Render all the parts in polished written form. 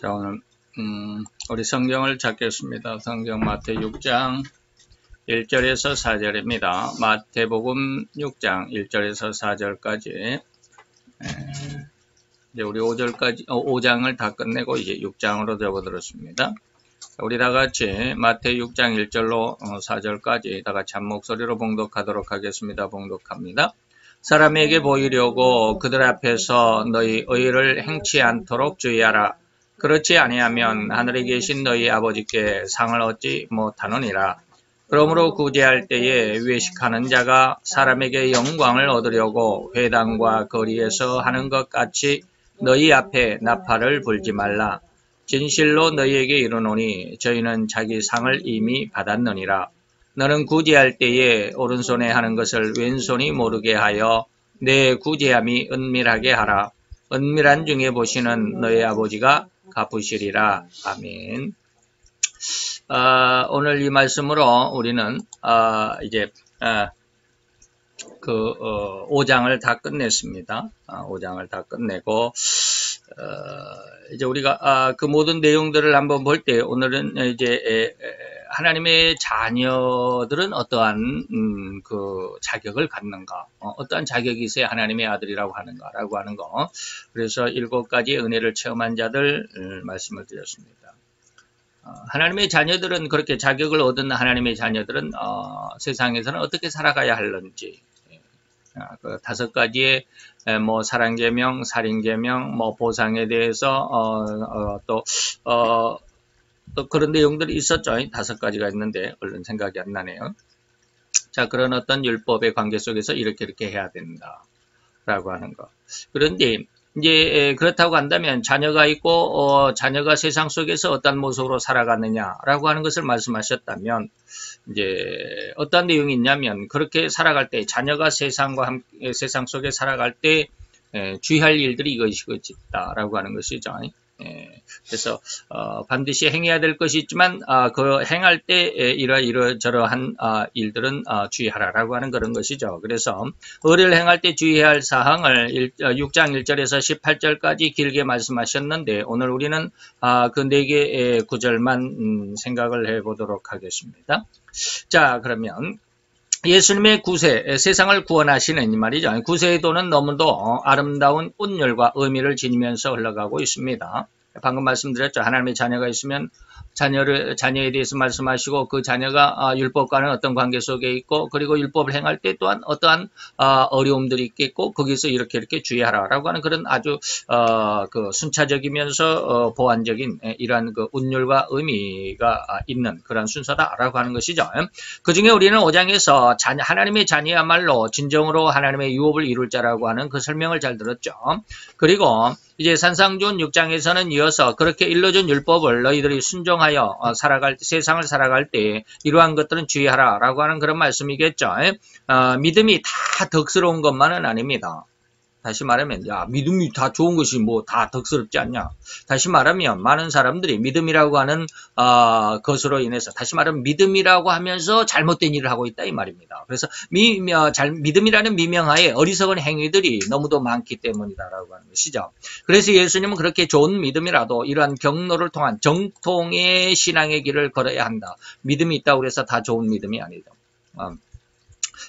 자, 오늘 우리 성경을 찾겠습니다. 성경 마태 6장 1절에서 4절입니다. 마태복음 6장 1절에서 4절까지 이제 우리 5장을 다 끝내고 이제 6장으로 접어들었습니다. 우리 다 같이 마태 6장 1절로 4절까지 다 같이 한 목소리로 봉독하도록 하겠습니다. 봉독합니다. 사람에게 보이려고 그들 앞에서 너희 의를 행치 않도록 주의하라. 그렇지 아니하면 하늘에 계신 너희 아버지께 상을 얻지 못하느니라. 그러므로 구제할 때에 외식하는 자가 사람에게 영광을 얻으려고 회당과 거리에서 하는 것 같이 너희 앞에 나팔을 불지 말라. 진실로 너희에게 이르노니 저희는 자기 상을 이미 받았느니라. 너는 구제할 때에 오른손에 하는 것을 왼손이 모르게 하여 내 구제함이 은밀하게 하라. 은밀한 중에 보시는 너희 아버지가 갚으시리라. 아멘. 오늘 이 말씀으로 우리는 이제 5장을 다 끝냈습니다. 5장을 다 끝내고 이제 우리가 그 모든 내용들을 한번 볼 때 오늘은 이제 하나님의 자녀들은 어떠한 그 자격을 갖는가, 어떠한 자격이 있어야 하나님의 아들이라고 하는가라고 하는 거. 그래서 7가지의 은혜를 체험한 자들 말씀을 드렸습니다. 하나님의 자녀들은 그렇게 자격을 얻은 하나님의 자녀들은 세상에서는 어떻게 살아가야 하는지, 그 5가지의 뭐 사랑계명, 살인계명, 뭐 보상에 대해서 또 그런 내용들이 있었죠. 5가지가 있는데 얼른 생각이 안 나네요. 자, 그런 어떤 율법의 관계 속에서 이렇게 해야 된다라고 하는 거. 그런데 이제 그렇다고 한다면 자녀가 있고 자녀가 세상 속에서 어떤 모습으로 살아가느냐라고 하는 것을 말씀하셨다면 이제 어떤 내용이 있냐면 그렇게 살아갈 때 자녀가 세상 속에 살아갈 때 주의할 일들이 이것이다라고 하는 것이죠. 그래서 반드시 행해야 될 것이 있지만 그 행할 때 이러저러한 일들은 주의하라라고 하는 그런 것이죠. 그래서 의를 행할 때 주의해야 할 사항을 6장 1절에서 18절까지 길게 말씀하셨는데 오늘 우리는 그 4개의 구절만 생각을 해보도록 하겠습니다. 자, 그러면 예수님의 구세, 세상을 구원하시는 이 말이죠. 구세의 도는 너무도 아름다운 운율과 의미를 지니면서 흘러가고 있습니다. 방금 말씀드렸죠. 하나님의 자녀가 있으면 자녀에 대해서 말씀하시고 그 자녀가 율법과는 어떤 관계 속에 있고 그리고 율법을 행할 때 또한 어떠한 어려움들이 있겠고 거기서 이렇게 주의하라라고 하는 그런 아주 그 순차적이면서 보완적인 이러한 그 운율과 의미가 있는 그런 순서다라고 하는 것이죠. 그 중에 우리는 5장에서 하나님의 자녀야말로 진정으로 하나님의 유업을 이룰 자라고 하는 그 설명을 잘 들었죠. 그리고 이제 산상준 6장에서는 이어서 그렇게 일러준 율법을 너희들이 순종하여 세상을 살아갈 때 이러한 것들은 주의하라라고 하는 그런 말씀이겠죠. 믿음이 다 덕스러운 것만은 아닙니다. 다시 말하면 믿음이 다 좋은 것이 뭐 다 덕스럽지 않냐. 다시 말하면 많은 사람들이 믿음이라고 하는 것으로 인해서 다시 말하면 믿음이라고 하면서 잘못된 일을 하고 있다 이 말입니다. 그래서 믿음이라는 미명하에 어리석은 행위들이 너무도 많기 때문이다라고 하는 것이죠. 그래서 예수님은 그렇게 좋은 믿음이라도 이러한 경로를 통한 정통의 신앙의 길을 걸어야 한다. 믿음이 있다고 해서 다 좋은 믿음이 아니다.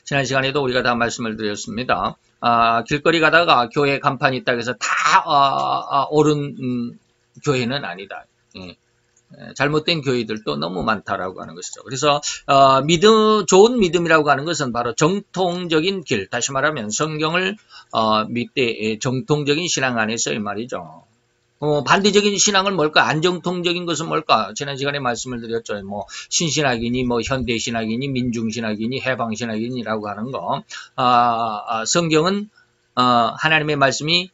지난 시간에도 우리가 다 말씀을 드렸습니다. 길거리 가다가 교회 간판이 있다고 해서 다 옳은 교회는 아니다. 잘못된 교회들도 너무 많다라고 하는 것이죠. 그래서 좋은 믿음이라고 하는 것은 바로 정통적인 길, 다시 말하면 성경을 믿되 정통적인 신앙 안에서 이 말이죠. 반대적인 신앙은 뭘까? 안정통적인 것은 뭘까? 지난 시간에 말씀을 드렸죠. 뭐 신신학이니 뭐 현대신학이니 민중신학이니 해방신학이니라고 하는 거. 성경은 하나님의 말씀이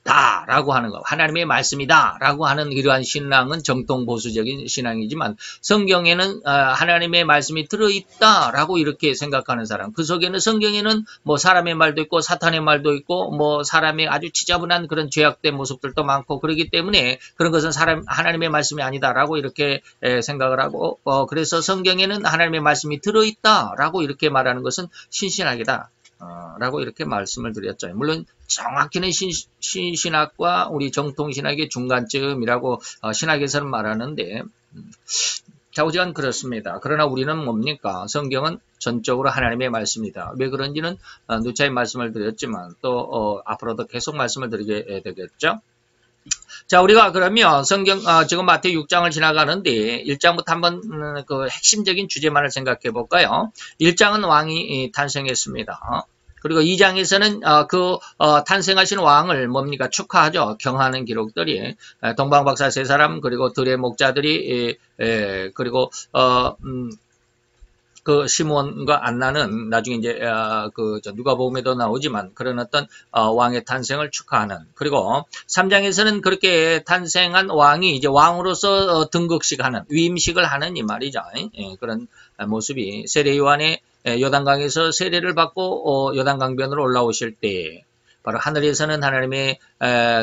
다라고 하는 거, 하나님의 말씀이다라고 하는 이러한 신앙은 정통 보수적인 신앙이지만 성경에는 하나님의 말씀이 들어있다라고 이렇게 생각하는 사람, 그 속에는 성경에는 뭐 사람의 말도 있고 사탄의 말도 있고 뭐 사람의 아주 지저분한 그런 죄악된 모습들도 많고 그렇기 때문에 그런 것은 하나님의 말씀이 아니다라고 이렇게 생각을 하고 그래서 성경에는 하나님의 말씀이 들어있다라고 이렇게 말하는 것은 신신학이다. 라고 이렇게 말씀을 드렸죠. 물론 정확히는 신학과 우리 정통신학의 중간쯤이라고 신학에서는 말하는데 좌우지간 그렇습니다. 그러나 우리는 뭡니까? 성경은 전적으로 하나님의 말씀이다. 왜 그런지는 누차히 말씀을 드렸지만 또 앞으로도 계속 말씀을 드리게 되겠죠. 자, 우리가 그러면 성경 지금 마태오 6장을 지나가는데 1장부터 한번 그 핵심적인 주제만을 생각해 볼까요? 1장은 왕이 탄생했습니다. 그리고 2장에서는 탄생하신 왕을 뭡니까? 축하하죠. 경하는 기록들이 동방박사 세 사람 그리고 들의 목자들이 그리고 그 시몬과 안나는 나중에 이제 누가복음에도 나오지만 그런 어떤 왕의 탄생을 축하하는, 그리고 3장에서는 그렇게 탄생한 왕이 이제 왕으로서 등극식하는 위임식을 하는 이 말이죠. 그런 모습이 세례 요한의 요단강에서 세례를 받고 요단강변으로 올라오실 때 바로 하늘에서는 하나님의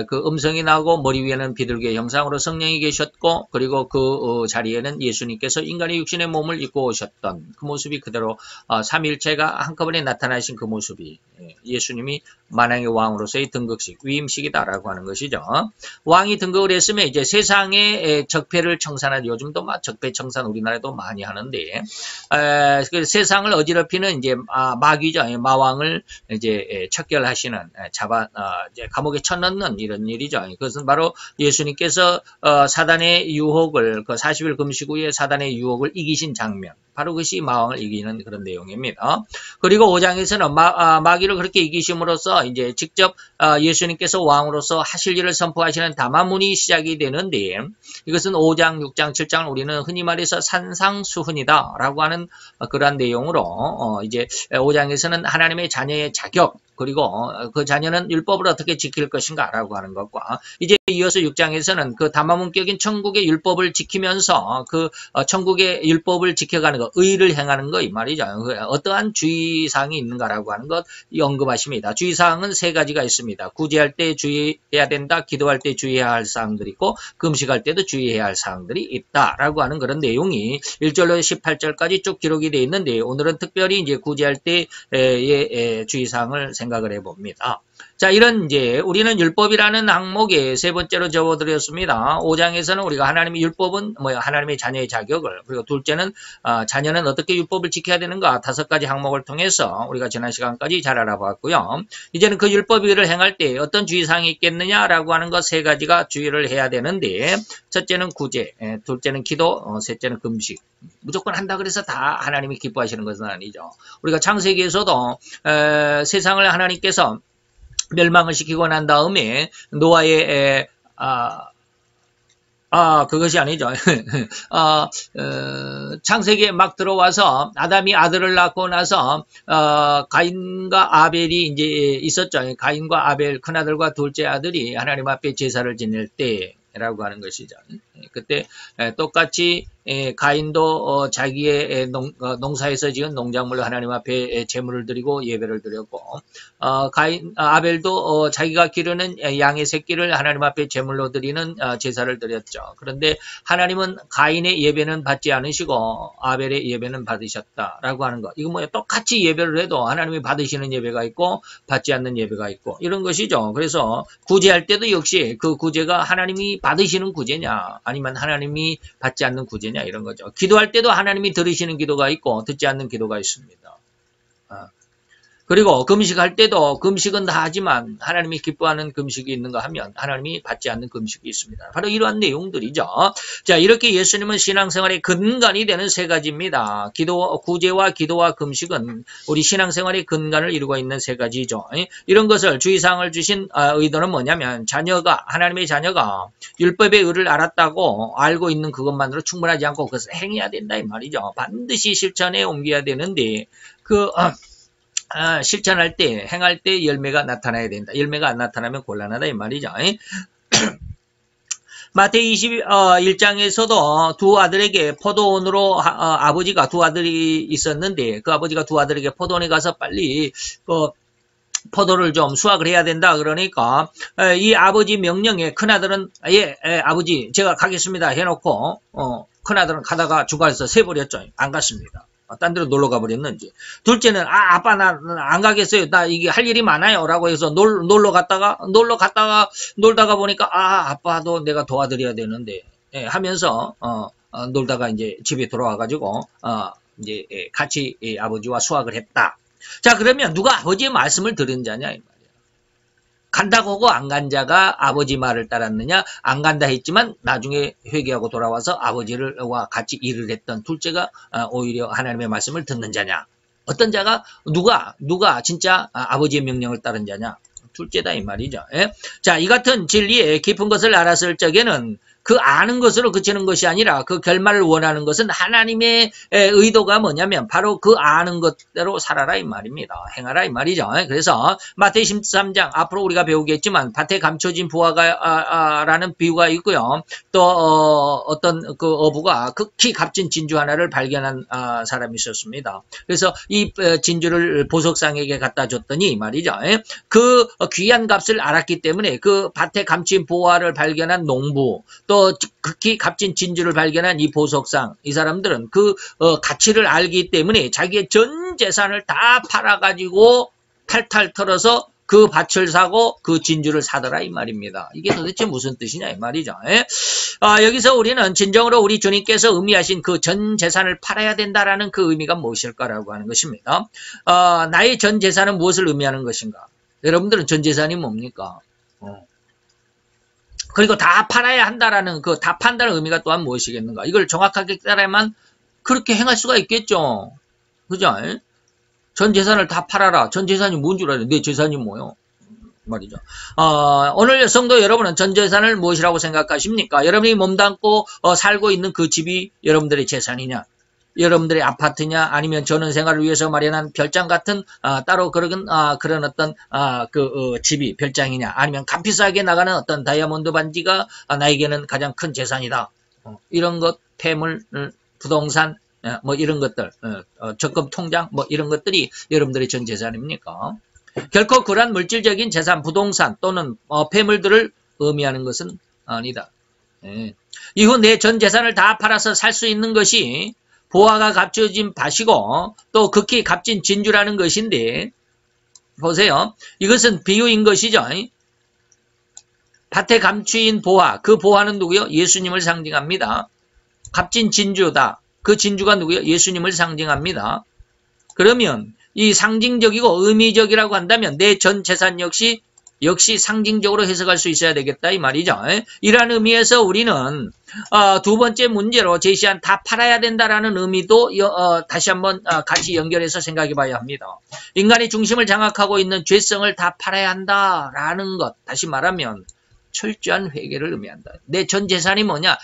그 음성이 나오고 머리 위에는 비둘기의 형상으로 성령이 계셨고 그리고 그 자리에는 예수님께서 인간의 육신의 몸을 입고 오셨던 그 모습이 그대로 삼위일체가 한꺼번에 나타나신 그 모습이 예수님이 만왕의 왕으로서의 등극식, 위임식이다라고 하는 것이죠. 왕이 등극을 했으면 이제 세상의 적폐를 청산하는, 요즘도 막 적폐 청산 우리나라에도 많이 하는데 그 세상을 어지럽히는 이제 마귀죠. 마왕을 이제 척결하시는, 이제 감옥에 쳐넣는 이런 일이죠. 그것은 바로 예수님께서 사단의 유혹을, 그 40일 금식 후에 사단의 유혹을 이기신 장면, 바로 그것이 마왕을 이기는 그런 내용입니다. 그리고 5장에서는 마귀를 그렇게 이기심으로써 이제 직접 예수님께서 왕으로서 하실 일을 선포하시는 담화문이 시작이 되는데, 이것은 5장, 6장, 7장을 우리는 흔히 말해서 산상수훈이다라고 하는 그러한 내용으로 이제 5장에서는 하나님의 자녀의 자격, 그리고 그 자녀는 율법을 어떻게 지킬 것인가 라고 하는 것과, 이제 이어서 6장에서는 그 담화문격인 천국의 율법을 지키면서 그 천국의 율법을 지켜가는 것, 의를 행하는 것 이 말이죠. 어떠한 주의사항이 있는가라고 하는 것 언급하십니다. 주의사항은 세 가지가 있습니다. 구제할 때 주의해야 된다, 기도할 때 주의해야 할 사항들이 있고 금식할 때도 주의해야 할 사항들이 있다라고 하는 그런 내용이 1절로 18절까지 쭉 기록이 되어 있는데, 오늘은 특별히 이제 구제할 때의 주의사항을 생각을 해봅니다. 자, 이런 이제 우리는 율법이라는 항목에 세 번째로 적어드렸습니다. 5장에서는 우리가 하나님의 율법은 하나님의 자녀의 자격을, 그리고 둘째는 자녀는 어떻게 율법을 지켜야 되는가, 5가지 항목을 통해서 우리가 지난 시간까지 잘 알아봤고요. 이제는 그 율법을 행할 때 어떤 주의사항이 있겠느냐라고 하는 것 3가지가 주의를 해야 되는데, 첫째는 구제, 둘째는 기도, 셋째는 금식. 무조건 한다 그래서 다 하나님이 기뻐하시는 것은 아니죠. 우리가 창세기에서도 세상을 하나님께서 멸망을 시키고 난 다음에 노아의 그것이 아니죠. 창세기에 막 들어와서 아담이 아들을 낳고 나서 가인과 아벨이 이제 있었죠. 가인과 아벨, 큰아들과 둘째 아들이 하나님 앞에 제사를 지낼 때라고 하는 것이죠. 그때 똑같이 가인도 자기의 농사에서 지은 농작물로 하나님 앞에 제물을 드리고 예배를 드렸고, 아벨도 자기가 기르는 양의 새끼를 하나님 앞에 제물로 드리는 제사를 드렸죠. 그런데 하나님은 가인의 예배는 받지 않으시고 아벨의 예배는 받으셨다라고 하는 것. 이거 뭐야? 똑같이 예배를 해도 하나님이 받으시는 예배가 있고 받지 않는 예배가 있고 이런 것이죠. 그래서 구제할 때도 역시 그 구제가 하나님이 받으시는 구제냐 아니면 하나님이 받지 않는 구제냐 이런 거죠. 기도할 때도 하나님이 들으시는 기도가 있고 듣지 않는 기도가 있습니다. 그리고 금식할 때도 금식은 다 하지만 하나님이 기뻐하는 금식이 있는가 하면 하나님이 받지 않는 금식이 있습니다. 바로 이러한 내용들이죠. 자, 이렇게 예수님은 신앙생활의 근간이 되는 3가지입니다. 구제와 기도와 금식은 우리 신앙생활의 근간을 이루고 있는 3가지죠. 이런 것을 주의사항을 주신 의도는 뭐냐면, 하나님의 자녀가 율법의 의를 알고 있는 그것만으로 충분하지 않고 그것을 행해야 된다 이 말이죠. 반드시 실천에 옮겨야 되는데 실천할 때, 행할 때 열매가 나타나야 된다. 열매가 안 나타나면 곤란하다 이 말이죠. 마태오 21장에서도 두 아들에게 포도원으로 아버지가 두 아들이 있었는데 그 아버지가 두 아들에게 포도원에 가서 빨리 포도를 좀 수확을 해야 된다 그러니까 이 아버지 명령에 큰아들은 아버지 제가 가겠습니다 해놓고 큰아들은 가다가 중간에서 세버렸죠. 안 갔습니다. 딴 데로 놀러 가버렸는지. 둘째는, 아빠, 나 안 가겠어요. 나 이게 할 일이 많아요. 라고 해서 놀다가 보니까, 아빠도 내가 도와드려야 되는데, 예, 하면서, 놀다가 이제 집에 돌아와가지고, 이제, 같이 아버지와 수학을 했다. 자, 그러면 누가 아버지의 말씀을 들은 자냐, 이 말이야. 간다고 하고 안 간 자가 아버지 말을 따랐느냐? 안 간다 했지만 나중에 회개하고 돌아와서 아버지와 같이 일을 했던 둘째가 오히려 하나님의 말씀을 듣는 자냐? 어떤 자가 누가 진짜 아버지의 명령을 따른 자냐? 둘째다 이 말이죠. 예? 자, 이 같은 진리의 깊은 것을 알았을 적에는 그 아는 것으로 그치는 것이 아니라 그 결말을 원하는 것은 하나님의 의도가 뭐냐면 바로 그 아는 것대로 살아라 이 말입니다. 행하라 이 말이죠. 그래서 마태복음 13장 앞으로 우리가 배우겠지만 밭에 감춰진 부화가 라는 비유가 있고요. 또 어떤 그 어부가 극히 값진 진주 하나를 발견한 사람이 있었습니다. 그래서 이 진주를 보석상에게 갖다 줬더니 말이죠. 그 귀한 값을 알았기 때문에 그 밭에 감춘 부화를 발견한 농부 또 극히 값진 진주를 발견한 이 보석상 이 사람들은 그 가치를 알기 때문에 자기의 전 재산을 다 팔아가지고 탈탈 털어서 그 밭을 사고 그 진주를 사더라 이 말입니다. 이게 도대체 무슨 뜻이냐 이 말이죠. 여기서 우리는 진정으로 우리 주님께서 의미하신 그 전 재산을 팔아야 된다라는 그 의미가 무엇일까라고 하는 것입니다. 나의 전 재산은 무엇을 의미하는 것인가? 여러분들은 전 재산이 뭡니까? 그리고 다 팔아야 한다라는 그 다 판다는 의미가 또한 무엇이겠는가? 이걸 정확하게 따라야만 그렇게 행할 수가 있겠죠. 그죠? 전 재산을 다 팔아라. 전 재산이 뭔 줄 알아요? 내 재산이 뭐요? 말이죠. 오늘 성도 여러분은 전 재산을 무엇이라고 생각하십니까? 여러분이 몸담고 살고 있는 그 집이 여러분들의 재산이냐? 여러분들의 아파트냐 아니면 전원생활을 위해서 마련한 별장 같은 따로 그런 어떤 집이 별장이냐 아니면 값비싸게 나가는 어떤 다이아몬드 반지가 나에게는 가장 큰 재산이다. 이런 것 폐물 부동산 뭐 이런 것들 적금 통장 뭐 이런 것들이 여러분들의 전 재산입니까? 결코 그러한 물질적인 재산 부동산 또는 폐물들을 의미하는 것은 아니다. 이후 내 전 재산을 다 팔아서 살 수 있는 것이 보화가 값져진 밭이고 또 극히 값진 진주라는 것인데 보세요. 이것은 비유인 것이죠. 밭에 감추인 보화, 그 보화는 누구요? 예수님을 상징합니다. 값진 진주다. 그 진주가 누구요? 예수님을 상징합니다. 그러면 이 상징적이고 의미적이라고 한다면 내 전 재산 역시 상징적으로 해석할 수 있어야 되겠다 이 말이죠. 이러한 의미에서 우리는 두 번째 문제로 제시한 다 팔아야 된다라는 의미도 다시 한번 같이 연결해서 생각해 봐야 합니다. 인간의 중심을 장악하고 있는 죄성을 다 팔아야 한다라는 것, 다시 말하면 철저한 회개를 의미한다. 내 전 재산이 뭐냐?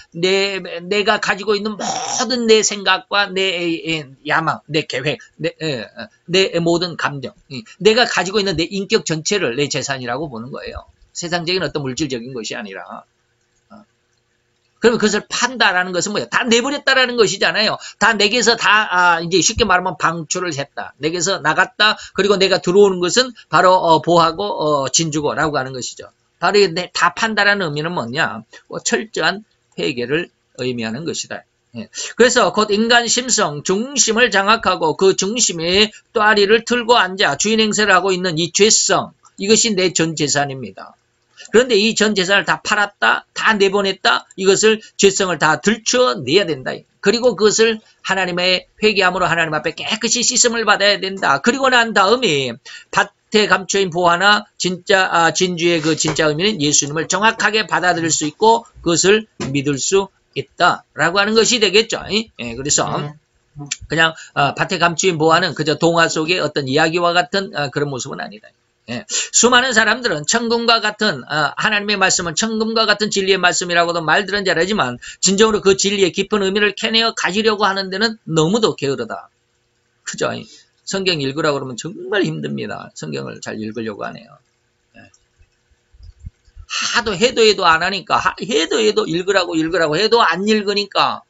내가 가지고 있는 모든 내 생각과 내 야망, 내 계획, 내 모든 감정, 내가 가지고 있는 내 인격 전체를 내 재산이라고 보는 거예요. 세상적인 어떤 물질적인 것이 아니라. 그러면 그것을 판다라는 것은 뭐예요? 다 내버렸다라는 것이잖아요. 다 내게서 이제 쉽게 말하면 방출을 했다. 내게서 나갔다. 그리고 내가 들어오는 것은 바로 보하고 진주고라고 하는 것이죠. 바로 다 판다라는 의미는 뭐냐? 철저한 회개를 의미하는 것이다. 그래서 곧 인간 심성, 중심을 장악하고 그 중심에 또아리를 틀고 앉아 주인 행세를 하고 있는 이 죄성, 이것이 내 전 재산입니다. 그런데 이 전 재산을 다 팔았다, 다 내보냈다, 이것을 죄성을 다 들춰내야 된다. 그리고 그것을 하나님의 회개함으로 하나님 앞에 깨끗이 씻음을 받아야 된다. 그리고 난 다음에 밭에 감춰인 보화나 진짜 진주의 그 진짜 의미는 예수님을 정확하게 받아들일 수 있고 그것을 믿을 수 있다라고 하는 것이 되겠죠. 그래서 그냥 밭에 감추인 보화는 그저 동화 속의 어떤 이야기와 같은 그런 모습은 아니다. 수많은 사람들은 천금과 같은 하나님의 말씀은 천금과 같은 진리의 말씀이라고도 말들은 잘하지만 진정으로 그 진리의 깊은 의미를 캐내어 가지려고 하는 데는 너무도 게으르다. 그죠? 성경 읽으라고 그러면 정말 힘듭니다. 성경을 잘 읽으려고 하네요. 하도 해도 안 하니까 해도 읽으라고 해도 안 읽으니까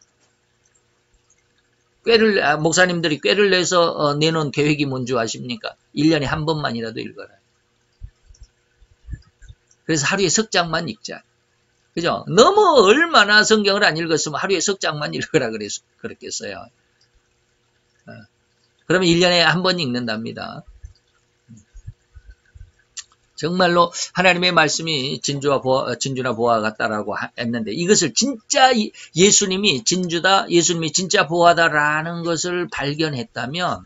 목사님들이 꾀를 내서 내놓은 계획이 뭔지 아십니까? 1년에 한 번만이라도 읽어라. 그래서 하루에 석 장만 읽자. 그죠? 너무 얼마나 성경을 안 읽었으면 하루에 석 장만 읽으라 그랬겠어요. 그러면 1년에 한 번 읽는답니다. 정말로 하나님의 말씀이 진주나 보화 같다라고 했는데 이것을 진짜 예수님이 진주다, 예수님이 진짜 보화다라는 것을 발견했다면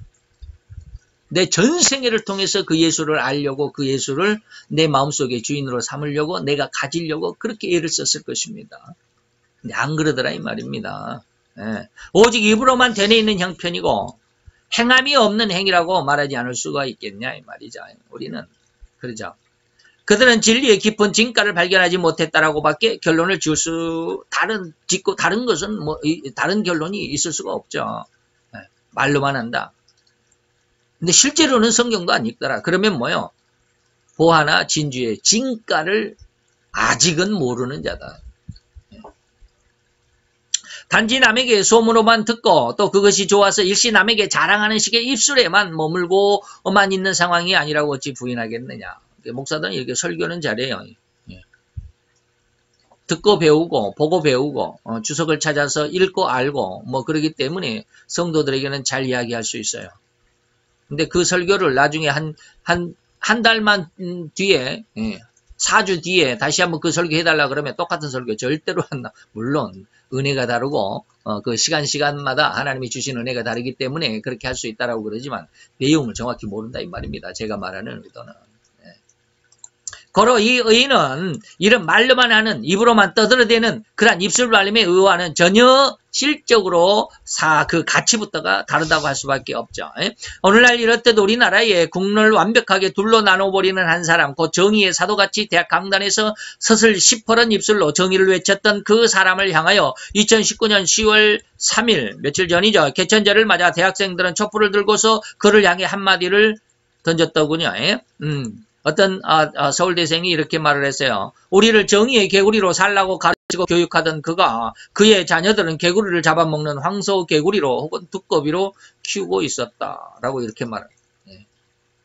내 전생애를 통해서 그 예수를 알려고 그 예수를 내 마음속에 주인으로 삼으려고 내가 가지려고 그렇게 애를 썼을 것입니다. 근데 안 그러더라 이 말입니다. 예. 오직 입으로만 되뇌 있는 형편이고 행함이 없는 행위라고 말하지 않을 수가 있겠냐 이 말이죠. 우리는 그러죠. 그들은 진리의 깊은 진가를 발견하지 못했다라고 밖에 결론을 짓고 다른 것은 다른 결론이 있을 수가 없죠. 말로만 한다. 근데 실제로는 성경도 안 읽더라. 그러면 뭐요? 보화나 진주의 진가를 아직은 모르는 자다. 단지 남에게 소문으로만 듣고 또 그것이 좋아서 일시 남에게 자랑하는 식의 입술에만 머물고만 있는 상황이 아니라고 어찌 부인하겠느냐. 목사들은 이렇게 설교는 잘해요. 듣고 배우고 보고 배우고 주석을 찾아서 읽고 알고 그러기 때문에 성도들에게는 잘 이야기할 수 있어요. 근데 그 설교를 나중에 한 달만 뒤에 4주 뒤에 다시 한번 그 설교 해달라 그러면 똑같은 설교 절대로 한다. 물론 은혜가 다르고 그 시간마다 하나님이 주신 은혜가 다르기 때문에 그렇게 할 수 있다라고 그러지만 내용을 정확히 모른다 이 말입니다. 제가 말하는 의도는. 고로 이 의인은 이런 말로만 하는 입으로만 떠들어대는 그러한 입술발림에 의와는 전혀 실적으로 그 가치부터가 다르다고 할 수밖에 없죠. 오늘날 이렇듯 우리나라에 국론을 완벽하게 둘로 나눠버리는 한 사람, 곧 정의의 사도같이 대학 강단에서 서슬 시퍼런 입술로 정의를 외쳤던 그 사람을 향하여 2019년 10월 3일 며칠 전이죠. 개천절을 맞아 대학생들은 촛불을 들고서 그를 향해 한마디를 던졌더군요. 어떤 서울대생이 이렇게 말을 했어요. 우리를 정의의 개구리로 살라고 가르치고 교육하던 그가 그의 자녀들은 개구리를 잡아먹는 황소개구리로 혹은 두꺼비로 키우고 있었다라고 이렇게 말을.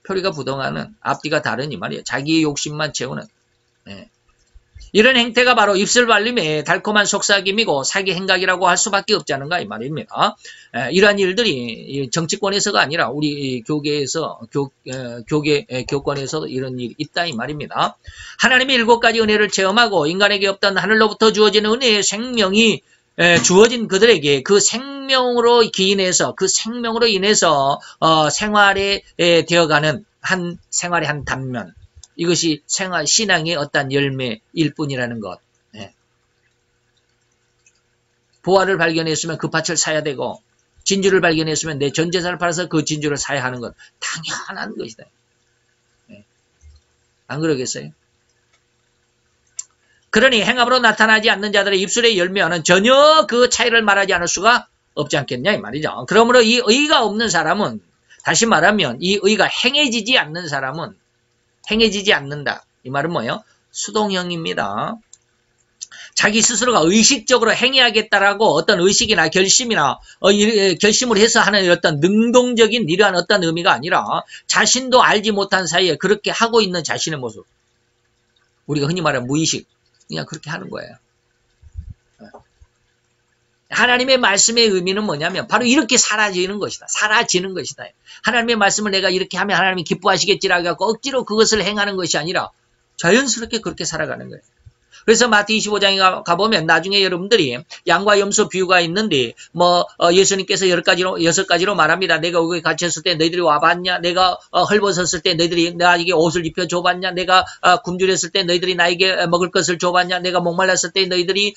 표리가 부동하는 앞뒤가 다른 이 말이에요. 자기의 욕심만 채우는. 이런 행태가 바로 입술 발림의 달콤한 속삭임이고 사기 행각이라고 할 수밖에 없지 않은가 이 말입니다. 이러한 일들이 정치권에서가 아니라 우리 교계에서 교권에서도 이런 일이 있다 이 말입니다. 하나님의 7가지 은혜를 체험하고 인간에게 없던 하늘로부터 주어지는 은혜의 생명이 주어진 그들에게 그 생명으로 기인해서 그 생명으로 인해서 생활에 되어가는 생활의 한 단면. 이것이 신앙의 어떤 열매일 뿐이라는 것. 보화를 발견했으면 그 밭을 사야 되고 진주를 발견했으면 내 전 재산을 팔아서 그 진주를 사야 하는 것. 당연한 것이다. 안 그러겠어요? 그러니 행함으로 나타나지 않는 자들의 입술의 열매와는 전혀 그 차이를 말하지 않을 수가 없지 않겠냐 이 말이죠. 그러므로 이 의가 없는 사람은 다시 말하면 이 의가 행해지지 않는 사람은 행해지지 않는다. 이 말은 뭐예요? 수동형입니다. 자기 스스로가 의식적으로 행해야겠다라고 어떤 의식이나 결심이나 결심을 해서 하는 어떤 능동적인 이러한 어떤 의미가 아니라 자신도 알지 못한 사이에 그렇게 하고 있는 자신의 모습. 우리가 흔히 말하는 무의식. 그냥 그렇게 하는 거예요. 하나님의 말씀의 의미는 뭐냐면 바로 이렇게 사라지는 것이다. 사라지는 것이다. 하나님의 말씀을 내가 이렇게 하면 하나님이 기뻐하시겠지라고 하고 억지로 그것을 행하는 것이 아니라 자연스럽게 그렇게 살아가는 거예요. 그래서 마태 25장에 가보면 나중에 여러분들이 양과 염소 비유가 있는데 예수님께서 6가지로 말합니다. 내가 거기 갇혔을 때 너희들이 와봤냐? 내가 헐벗었을 때 너희들이 나에게 옷을 입혀 줘봤냐? 내가 굶주렸을 때 너희들이 나에게 먹을 것을 줘봤냐? 내가 목말랐을 때 너희들이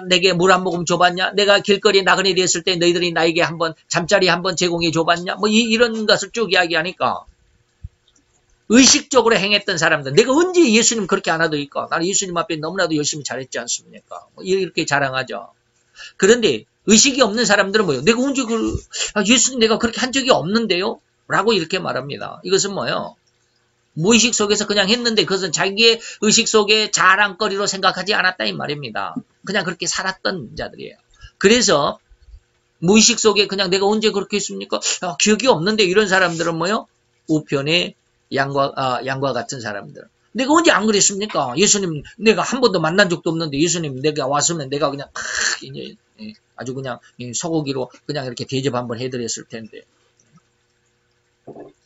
내게 물 한 모금 줘봤냐? 내가 길거리에 나그네 되었을 때 너희들이 나에게 잠자리 한번 제공해 줘봤냐? 이런 것을 쭉 이야기하니까 의식적으로 행했던 사람들. 내가 언제 예수님 그렇게 안 하더니까. 나는 예수님 앞에 너무나도 열심히 잘했지 않습니까? 이렇게 자랑하죠. 그런데 의식이 없는 사람들은 뭐예요? 내가 언제 예수님 내가 그렇게 한 적이 없는데요? 라고 이렇게 말합니다. 이것은 뭐예요? 무의식 속에서 그냥 했는데 그것은 자기의 의식 속에 자랑거리로 생각하지 않았다 이 말입니다. 그냥 그렇게 살았던 자들이에요. 그래서 무의식 속에 그냥 내가 언제 그렇게 했습니까? 기억이 없는데 이런 사람들은 뭐예요? 우편에 양과 같은 사람들. 내가 언제 안 그랬습니까? 예수님 내가 한 번도 만난 적도 없는데 예수님 내가 왔으면 내가 그냥 아주 그냥 소고기로 그냥 이렇게 대접 한번 해드렸을 텐데.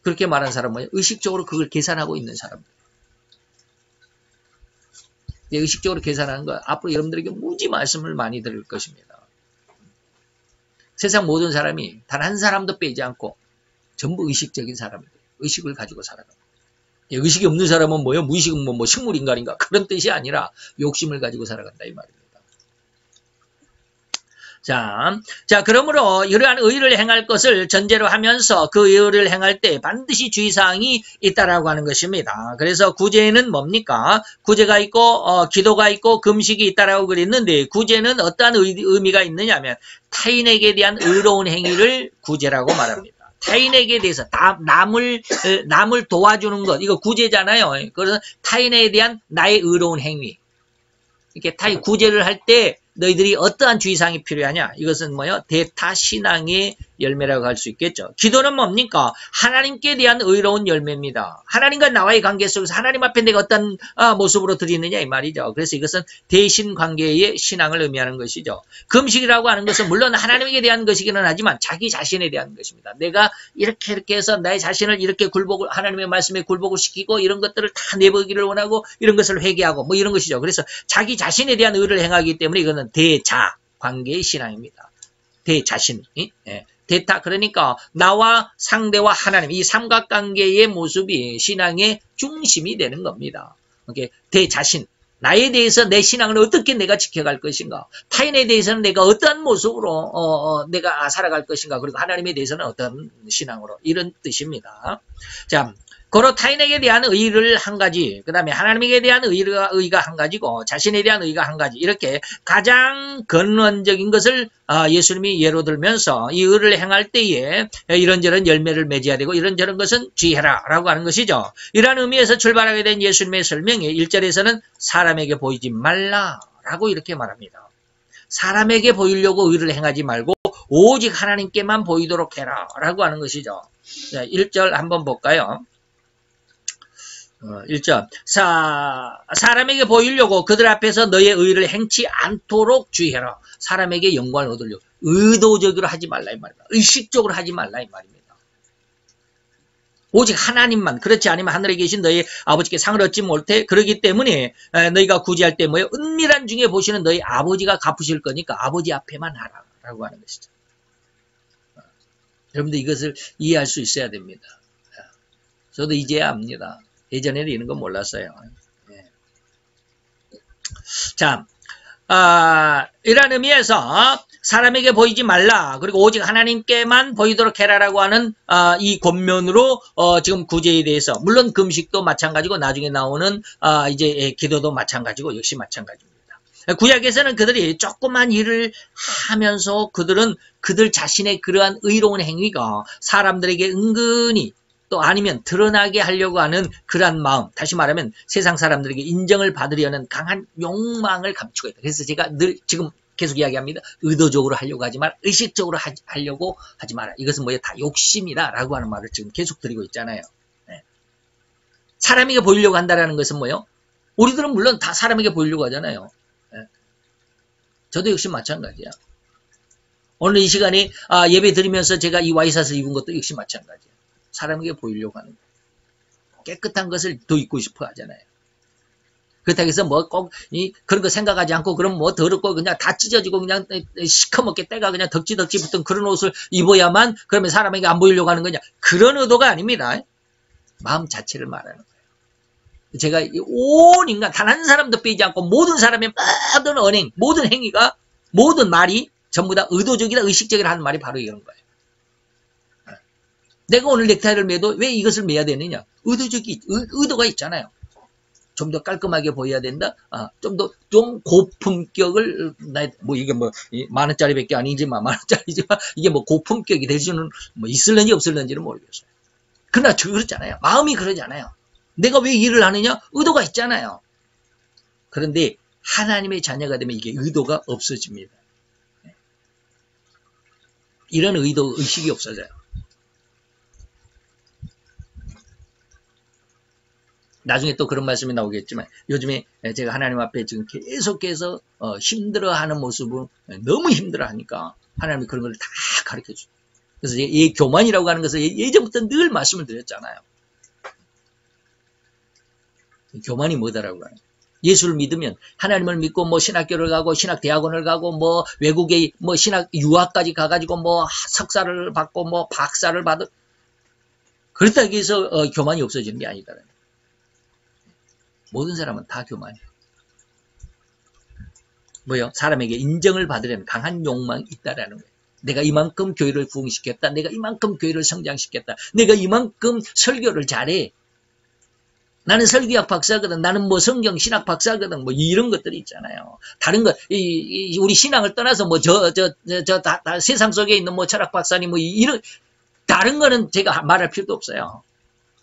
그렇게 말하는 사람은 뭐예요? 의식적으로 그걸 계산하고 있는 사람. 의식적으로 계산하는 거 앞으로 여러분들에게 무지 말씀을 많이 들을 것입니다. 세상 모든 사람이 단 한 사람도 빼지 않고 전부 의식적인 사람이에요. 의식을 가지고 살아갑니다. 의식이 없는 사람은 뭐예요? 무의식은 뭐 식물인간인가? 그런 뜻이 아니라 욕심을 가지고 살아간다 이 말입니다. 자, 그러므로 이러한 의를 행할 것을 전제로 하면서 그 의를 행할 때 반드시 주의사항이 있다라고 하는 것입니다. 그래서 구제는 뭡니까? 구제가 있고, 기도가 있고, 금식이 있다라고 그랬는데, 구제는 어떠한 의미가 있느냐 하면, 타인에게 대한 의로운 행위를 구제라고 말합니다. 타인에게 대해서 남을 도와주는 것, 이거 구제잖아요. 그래서 타인에 대한 나의 의로운 행위. 이렇게 타인 구제를 할 때 너희들이 어떠한 주의사항이 필요하냐? 이것은 뭐요? 대타 신앙의 열매라고 할 수 있겠죠. 기도는 뭡니까? 하나님께 대한 의로운 열매입니다. 하나님과 나와의 관계 속에서 하나님 앞에 내가 어떤 모습으로 드리느냐 이 말이죠. 그래서 이것은 대신 관계의 신앙을 의미하는 것이죠. 금식이라고 하는 것은 물론 하나님에게 대한 것이기는 하지만 자기 자신에 대한 것입니다. 내가 이렇게 해서 나의 자신을 이렇게 하나님의 말씀에 굴복을 시키고 이런 것들을 다 내보기를 원하고 이런 것을 회개하고 뭐 이런 것이죠. 그래서 자기 자신에 대한 의를 행하기 때문에 이거는 대자 관계의 신앙입니다. 대자신. 예. 대타 그러니까 나와 상대와 하나님 이 삼각관계의 모습이 신앙의 중심이 되는 겁니다. 대자신 나에 대해서 내 신앙을 어떻게 내가 지켜갈 것인가 타인에 대해서는 내가 어떠한 모습으로 내가 살아갈 것인가 그리고 하나님에 대해서는 어떤 신앙으로 이런 뜻입니다. 자 고로 타인에게 대한 의의를 한 가지, 그 다음에 하나님에게 대한 의의가 한 가지고 자신에 대한 의의가 한 가지 이렇게 가장 근원적인 것을 예수님이 예로 들면서 이 의를 행할 때에 이런저런 열매를 맺어야 되고 이런저런 것은 주의해라 라고 하는 것이죠. 이러한 의미에서 출발하게 된 예수님의 설명이 1절에서는 사람에게 보이지 말라라고 이렇게 말합니다. 사람에게 보이려고 의를 행하지 말고 오직 하나님께만 보이도록 해라 라고 하는 것이죠. 자, 1절 한번 볼까요? 1절 사람에게 보이려고 그들 앞에서 너의 의를 행치 않도록 주의해라. 사람에게 영광을 얻으려고 의도적으로 하지 말라 이 말입니다. 의식적으로 하지 말라 이 말입니다. 오직 하나님만 그렇지 않으면 하늘에 계신 너희 아버지께 상을 얻지 못해. 그러기 때문에 너희가 구제할 때 뭐예요? 은밀한 중에 보시는 너희 아버지가 갚으실 거니까 아버지 앞에만 하라 라고 하는 것이죠. 여러분들 이것을 이해할 수 있어야 됩니다. 저도 이제야 압니다. 예전에는 이런 건 몰랐어요. 네. 자, 이런 의미에서 사람에게 보이지 말라. 그리고 오직 하나님께만 보이도록 해라라고 하는 이 권면으로 지금 구제에 대해서 물론 금식도 마찬가지고 나중에 나오는 이제 기도도 마찬가지고 역시 마찬가지입니다. 구약에서는 그들이 조그만 일을 하면서 그들 자신의 그러한 의로운 행위가 사람들에게 은근히 또 아니면 드러나게 하려고 하는 그러한 마음, 다시 말하면 세상 사람들에게 인정을 받으려는 강한 욕망을 감추고 있다. 그래서 제가 늘 지금 계속 이야기합니다. 의도적으로 하려고 하지 마라. 의식적으로 하려고 하지 마라. 이것은 뭐예요? 다 욕심이다 라고 하는 말을 지금 계속 드리고 있잖아요. 네. 사람에게 보이려고 한다는 것은 뭐예요? 우리들은 물론 다 사람에게 보이려고 하잖아요. 네. 저도 역시 마찬가지야. 오늘 이 시간에 예배 드리면서 제가 이 와이샷을 입은 것도 역시 마찬가지야. 사람에게 보이려고 하는 거예요. 깨끗한 것을 더 입고 싶어 하잖아요. 그렇다고 해서 뭐 꼭 그런 거 생각하지 않고 그럼 뭐 더럽고 그냥 다 찢어지고 그냥 시커멓게 때가 그냥 덕지덕지 붙은 그런 옷을 입어야만 그러면 사람에게 안 보이려고 하는 거냐. 그런 의도가 아닙니다. 마음 자체를 말하는 거예요. 제가 온 인간 단 한 사람도 빼지 않고 모든 사람의 모든 언행, 모든 행위가 모든 말이 전부 다 의도적이다 의식적이라 하는 말이 바로 이런 거예요. 내가 오늘 넥타이를 매도 왜 이것을 매야 되느냐? 의도가 있잖아요. 좀 더 깔끔하게 보여야 된다. 좀 고품격을 뭐 이게 뭐 만원짜리밖에 아니지만 만원짜리지만 이게 뭐 고품격이 될 수는 뭐 있을는지 없을는지는 모르겠어요. 그러나 그렇잖아요. 마음이 그러잖아요. 내가 왜 일을 하느냐? 의도가 있잖아요. 그런데 하나님의 자녀가 되면 이게 의도가 없어집니다. 이런 의식이 없어져요. 나중에 또 그런 말씀이 나오겠지만 요즘에 제가 하나님 앞에 지금 계속해서 힘들어하는 모습을 너무 힘들어하니까 하나님이 그런 걸 다 가르쳐줘요. 그래서 이 교만이라고 하는 것을 예전부터 늘 말씀을 드렸잖아요. 교만이 뭐다라고 하는. 예수를 믿으면 하나님을 믿고 뭐 신학교를 가고 신학대학원을 가고 뭐 외국에 뭐 신학 유학까지 가가지고 뭐 석사를 받고 뭐 박사를 받을 그렇다고 해서 교만이 없어지는 게 아니다. 모든 사람은 다 교만이에요. 뭐요? 사람에게 인정을 받으려는 강한 욕망이 있다라는 거예요. 내가 이만큼 교회를 부흥시켰다. 내가 이만큼 교회를 성장시켰다. 내가 이만큼 설교를 잘해. 나는 설교학 박사거든. 나는 뭐 성경 신학 박사거든. 뭐 이런 것들이 있잖아요. 다른 것, 우리 신앙을 떠나서 뭐 다 세상 속에 있는 뭐 철학 박사님 뭐 이런, 다른 거는 제가 말할 필요도 없어요.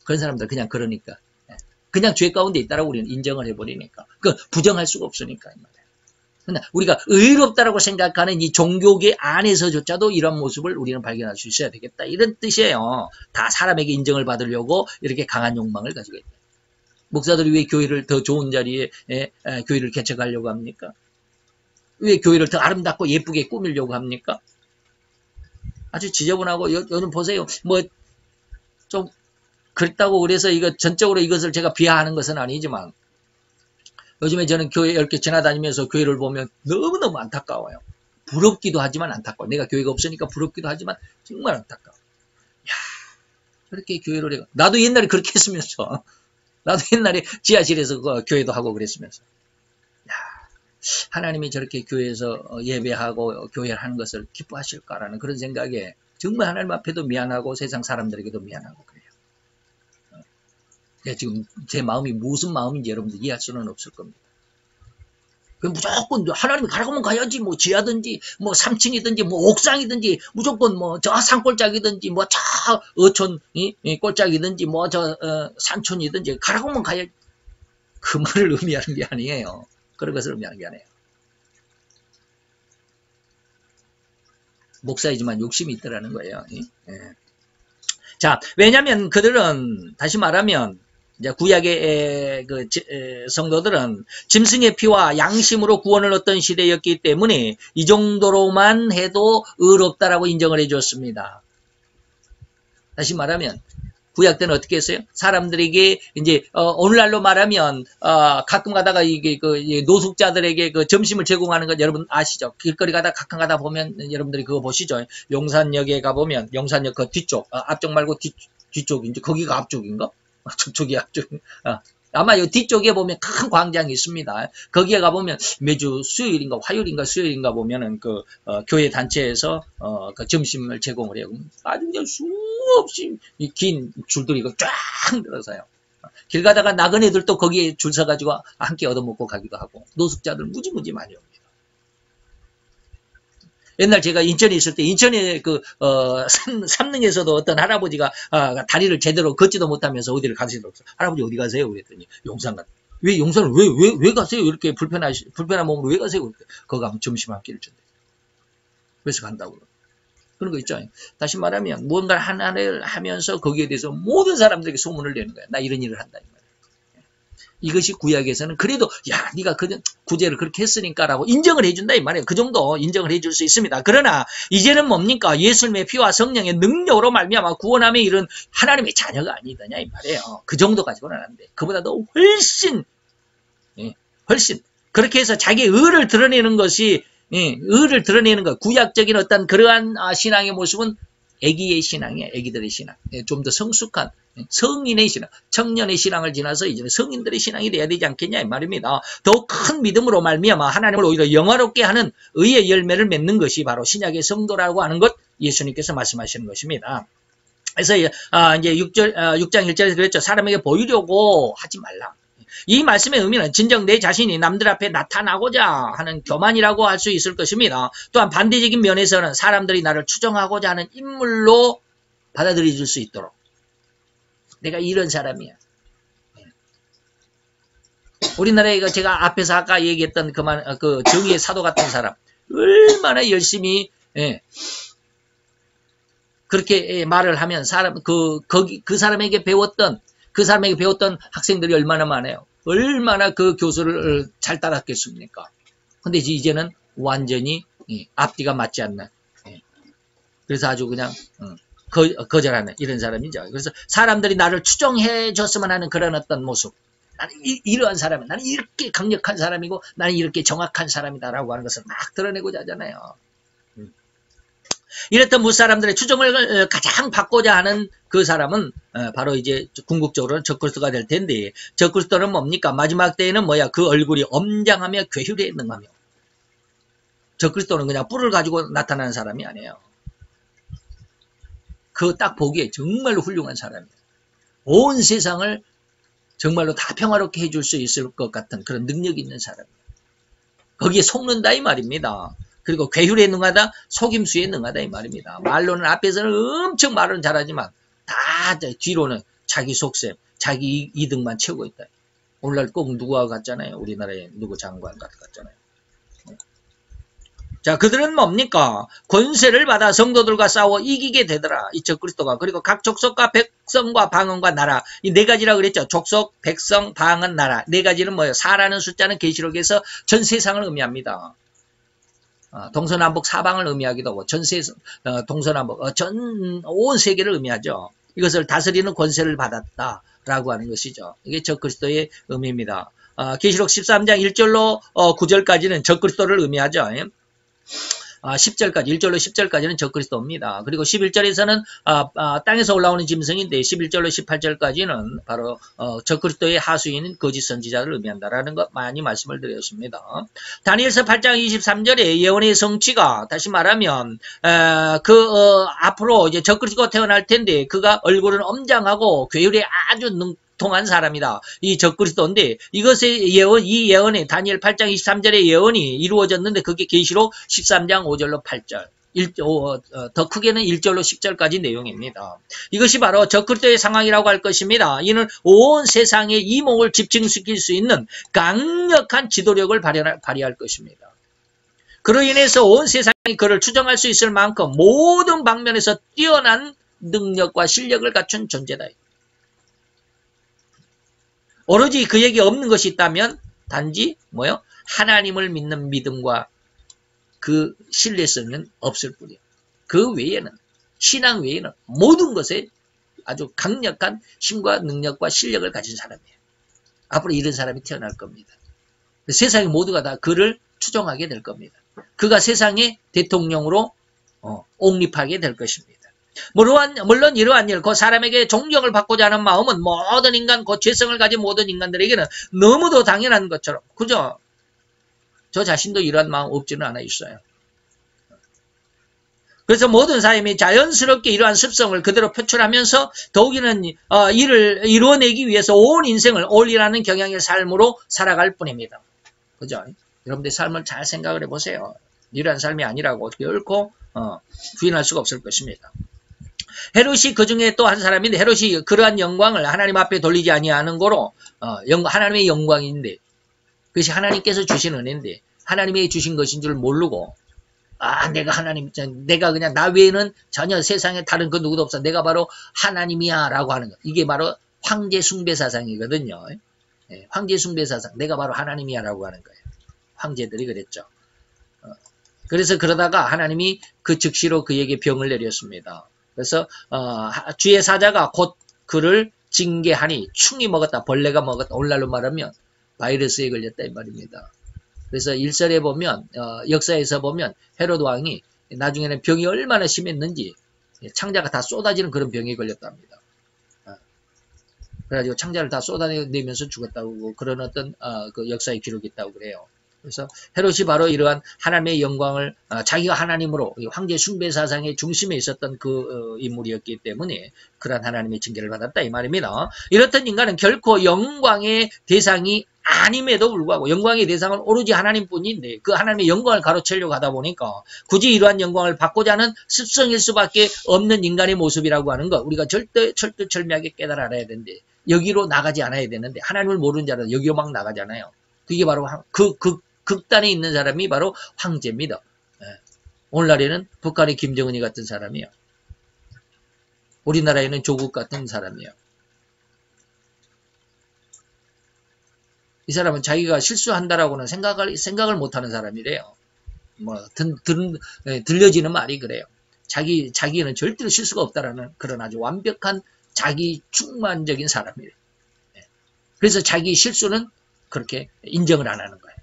그런 사람들 그냥 그러니까. 그냥 죄 가운데 있다라고 우리는 인정을 해버리니까. 그 부정할 수가 없으니까. 그러나 우리가 의롭다라고 생각하는 이 종교계 안에서조차도 이런 모습을 우리는 발견할 수 있어야 되겠다. 이런 뜻이에요. 다 사람에게 인정을 받으려고 이렇게 강한 욕망을 가지고 있다. 목사들이 왜 교회를 더 좋은 자리에 교회를 개척하려고 합니까? 왜 교회를 더 아름답고 예쁘게 꾸미려고 합니까? 아주 지저분하고 요즘 보세요. 뭐 좀 그렇다고 그래서 이거 전적으로 이것을 제가 비하하는 것은 아니지만 요즘에 저는 교회 이렇게 지나다니면서 교회를 보면 너무너무 안타까워요. 부럽기도 하지만 안타까워. 내가 교회가 없으니까 부럽기도 하지만 정말 안타까워. 야, 그렇게 교회를 해가. 나도 옛날에 그렇게 했으면서. 나도 옛날에 지하실에서 교회도 하고 그랬으면서. 야, 하나님이 저렇게 교회에서 예배하고 교회를 하는 것을 기뻐하실까라는 그런 생각에 정말 하나님 앞에도 미안하고 세상 사람들에게도 미안하고 그래요. 지금 제 마음이 무슨 마음인지 여러분들 이해할 수는 없을 겁니다. 무조건 하나님이 가라고 하면 가야지. 뭐 지하든지 뭐 3층이든지 뭐 옥상이든지 무조건 뭐 저 산골짜기든지 뭐 저 어촌 꼴짝이든지 뭐 저 산촌이든지 가라고 하면 가야지. 그 말을 의미하는 게 아니에요. 그런 것을 의미하는 게 아니에요. 목사이지만 욕심이 있더라는 거예요. 자, 왜냐하면 그들은 다시 말하면 이제 구약의 성도들은 짐승의 피와 양심으로 구원을 얻던 시대였기 때문에 이 정도로만 해도 의롭다라고 인정을 해줬습니다. 다시 말하면 구약 때는 어떻게 했어요? 사람들에게 이제 오늘날로 말하면 가끔 가다가 이게 노숙자들에게 그 점심을 제공하는 것 여러분 아시죠? 길거리 가다 가끔 가다 보면 여러분들이 그거 보시죠? 용산역에 가 보면 용산역 그 뒤쪽 앞쪽 말고 뒤쪽인지 거기가 앞쪽인가? 저쪽이 앞쪽. 아마 이 뒤쪽에 보면 큰 광장이 있습니다. 거기에 가보면 매주 수요일인가 화요일인가 수요일인가 보면은 그 교회 단체에서 그 점심을 제공을 해요. 아주 그냥 수없이 긴 줄들이 쫙 들어서요. 길 가다가 나그네들도 거기에 줄 서가지고 함께 얻어먹고 가기도 하고 노숙자들 무지무지 많이 옵니다. 옛날 제가 인천에 있을 때 인천에 삼릉에서도 어떤 할아버지가 다리를 제대로 걷지도 못하면서 어디를 가시더라고요. 할아버지 어디 가세요? 그랬더니 용산 가. 왜 용산을 왜 가세요? 이렇게 불편한 몸으로 왜 가세요? 거기 가면 점심 한 끼를 준대. 그래서 간다고. 그런 거 있죠. 다시 말하면 무언가를 하나를 하면서 거기에 대해서 모든 사람들에게 소문을 내는 거야. 나 이런 일을 한다. 이것이 구약에서는 그래도 야 네가 구제를 그렇게 했으니까라고 인정을 해준다 이 말이에요. 그 정도 인정을 해줄 수 있습니다. 그러나 이제는 뭡니까? 예수님의 피와 성령의 능력으로 말미암아 구원함에 이른 하나님의 자녀가 아니더냐 이 말이에요. 그 정도 가지고는 안 돼. 그보다도 훨씬 그렇게 해서 자기의 의를 드러내는 것이 의를 드러내는 것 구약적인 어떤 그러한 신앙의 모습은 애기의 신앙이에요. 애기들의 신앙. 좀 더 성숙한 성인의 신앙, 청년의 신앙을 지나서 이제 성인들의 신앙이 돼야 되지 않겠냐 이 말입니다. 더욱 큰 믿음으로 말미암아 하나님을 오히려 영화롭게 하는 의의 열매를 맺는 것이 바로 신약의 성도라고 하는 것 예수님께서 말씀하시는 것입니다. 그래서 이제 6장 1절에서 그랬죠. 사람에게 보이려고 하지 말라. 이 말씀의 의미는 진정 내 자신이 남들 앞에 나타나고자 하는 교만이라고 할 수 있을 것입니다. 또한 반대적인 면에서는 사람들이 나를 추정하고자 하는 인물로 받아들여질 수 있도록 내가 이런 사람이야. 우리나라에 제가 앞에서 아까 얘기했던 그 정의의 사도 같은 사람 얼마나 열심히 그렇게 말을 하면 그 사람에게 배웠던 학생들이 얼마나 많아요. 얼마나 그 교수를 잘 따랐겠습니까? 근데 이제는 완전히 앞뒤가 맞지 않는 그래서 아주 그냥 거절하는 이런 사람이죠. 그래서 사람들이 나를 추종해 줬으면 하는 그런 어떤 모습. 나는 이러한 사람이야. 나는 이렇게 강력한 사람이고 나는 이렇게 정확한 사람이다라고 하는 것을 막 드러내고자 하잖아요. 이랬던 무사람들의 추종을 가장 받고자 하는 그 사람은 바로 이제 궁극적으로는 적그리스도가 될 텐데, 적그리스도는 뭡니까? 마지막 때에는 뭐야? 그 얼굴이 엄장하며 괴휼에 능하며. 적그리스도는 그냥 뿔을 가지고 나타나는 사람이 아니에요. 그 딱 보기에 정말로 훌륭한 사람이에요. 온 세상을 정말로 다 평화롭게 해줄 수 있을 것 같은 그런 능력이 있는 사람이에요. 거기에 속는다 이 말입니다. 그리고 괴휼에 능하다, 속임수에 능하다 이 말입니다. 말로는 앞에서는 엄청 말은 잘하지만 다 뒤로는 자기 속셈, 자기 이득만 채우고 있다. 오늘날 꼭 누구와 같잖아요. 우리나라에 누구 장관 같잖아요. 자, 그들은 뭡니까? 권세를 받아 성도들과 싸워 이기게 되더라. 이 적그리스도가. 그리고 각 족속과 백성과 방언과 나라. 이 네 가지라 그랬죠. 족속, 백성, 방언, 나라. 네 가지는 뭐예요? 4라는 숫자는 계시록에서 전 세상을 의미합니다. 동서남북 사방을 의미하기도 하고 동서남북 온 세계를 의미하죠. 이것을 다스리는 권세를 받았다라고 하는 것이죠. 이게 적그리스도의 의미입니다. 계시록 13장 1절로 9절까지는 적그리스도를 의미하죠. 10절까지 1절로 10절까지는 적그리스도입니다. 그리고 11절에서는 땅에서 올라오는 짐승인데 11절로 18절까지는 바로 적그리스도의 하수인 거짓 선지자를 의미한다라는 것 많이 말씀을 드렸습니다. 다니엘서 8장 23절에 예언의 성취가 다시 말하면 앞으로 이제 적그리스도가 태어날 텐데 그가 얼굴은 엄장하고 괴율에 아주 통한 사람이다. 이 적그리스도인데 이것의 예언, 이 예언에 다니엘 8장 23절의 예언이 이루어졌는데 그게 계시록 13장 5절로 8절. 더 크게는 1절로 10절까지 내용입니다. 이것이 바로 적그리스도의 상황이라고 할 것입니다. 이는 온 세상의 이목을 집중시킬 수 있는 강력한 지도력을 발휘할 것입니다. 그로 인해서 온 세상이 그를 추정할 수 있을 만큼 모든 방면에서 뛰어난 능력과 실력을 갖춘 존재다. 오로지 그에게 없는 것이 있다면 단지 뭐요? 하나님을 믿는 믿음과 그 신뢰성은 없을 뿐이에요. 그 외에는 신앙 외에는 모든 것에 아주 강력한 힘과 능력과 실력을 가진 사람이에요. 앞으로 이런 사람이 태어날 겁니다. 세상의 모두가 다 그를 추종하게 될 겁니다. 그가 세상의 대통령으로 옹립하게 될 것입니다. 물론 이러한 일, 그 사람에게 존경을 받고자 하는 마음은 모든 인간, 그 죄성을 가진 모든 인간들에게는 너무도 당연한 것처럼, 그죠? 저 자신도 이러한 마음 없지는 않아 있어요. 그래서 모든 사람이 자연스럽게 이러한 습성을 그대로 표출하면서 더욱이는 이를 이루어내기 위해서 온 인생을 올리라는 경향의 삶으로 살아갈 뿐입니다. 그죠? 여러분들 삶을 잘 생각을 해보세요. 이러한 삶이 아니라고 결코 부인할 수가 없을 것입니다. 헤롯이 그 중에 또 한 사람인데 헤롯이 그러한 영광을 하나님 앞에 돌리지 아니하는 거로 하나님의 영광인데 그것이 하나님께서 주신 은혜인데 하나님이 주신 것인 줄 모르고 내가 그냥 나 외에는 전혀 세상에 다른 그 누구도 없어. 내가 바로 하나님이야 라고 하는 것. 이게 바로 황제 숭배 사상이거든요. 황제 숭배 사상. 내가 바로 하나님이야 라고 하는 거예요. 황제들이 그랬죠. 그래서 그러다가 하나님이 그 즉시로 그에게 병을 내렸습니다. 그래서 주의 사자가 곧 그를 징계하니 충이 먹었다. 벌레가 먹었다. 오늘날로 말하면 바이러스에 걸렸다 이 말입니다. 그래서 일설에 보면 역사에서 보면 헤롯 왕이 나중에는 병이 얼마나 심했는지 창자가 다 쏟아지는 그런 병에 걸렸답니다. 그래가지고 창자를 다 쏟아내면서 죽었다고 그런 어떤 그 역사의 기록이 있다고 그래요. 그래서 헤롯이 바로 이러한 하나님의 영광을 자기가 하나님으로 황제 숭배 사상의 중심에 있었던 그 인물이었기 때문에 그러한 하나님의 징계를 받았다 이 말입니다. 이렇던 인간은 결코 영광의 대상이 아님에도 불구하고 영광의 대상은 오로지 하나님뿐인데 그 하나님의 영광을 가로채려고 하다 보니까 굳이 이러한 영광을 받고자 하는 습성일 수밖에 없는 인간의 모습이라고 하는 것 우리가 철두철미하게 깨달아 알아야 되는데 여기로 나가지 않아야 되는데 하나님을 모르는 자는 여기로 막 나가잖아요. 그게 바로 극단에 있는 사람이 바로 황제입니다. 오늘날에는 북한의 김정은이 같은 사람이요. 우리나라에는 조국 같은 사람이요. 이 사람은 자기가 실수한다라고는 생각을 못하는 사람이래요. 들려지는 말이 그래요. 자기는 절대로 실수가 없다라는 그런 아주 완벽한 자기 충만적인 사람이에요. 그래서 자기 실수는 그렇게 인정을 안 하는 거예요.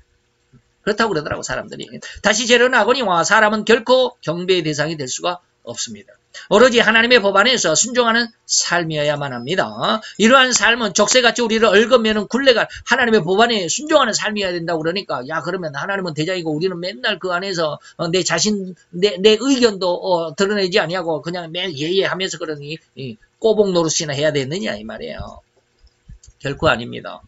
그렇다고 그러더라고, 사람들이. 다시 재련하거니와 사람은 결코 경배의 대상이 될 수가 없습니다. 오로지 하나님의 법안에서 순종하는 삶이어야만 합니다. 이러한 삶은 족쇄같이 우리를 얽으면 굴레가 하나님의 법안에 순종하는 삶이어야 된다고 그러니까, 야, 그러면 하나님은 대장이고 우리는 맨날 그 안에서 내 자신, 내 의견도 드러내지 아니하고 그냥 매일 예예 하면서 그러니 꼬복 노릇이나 해야 되느냐 이 말이에요. 결코 아닙니다.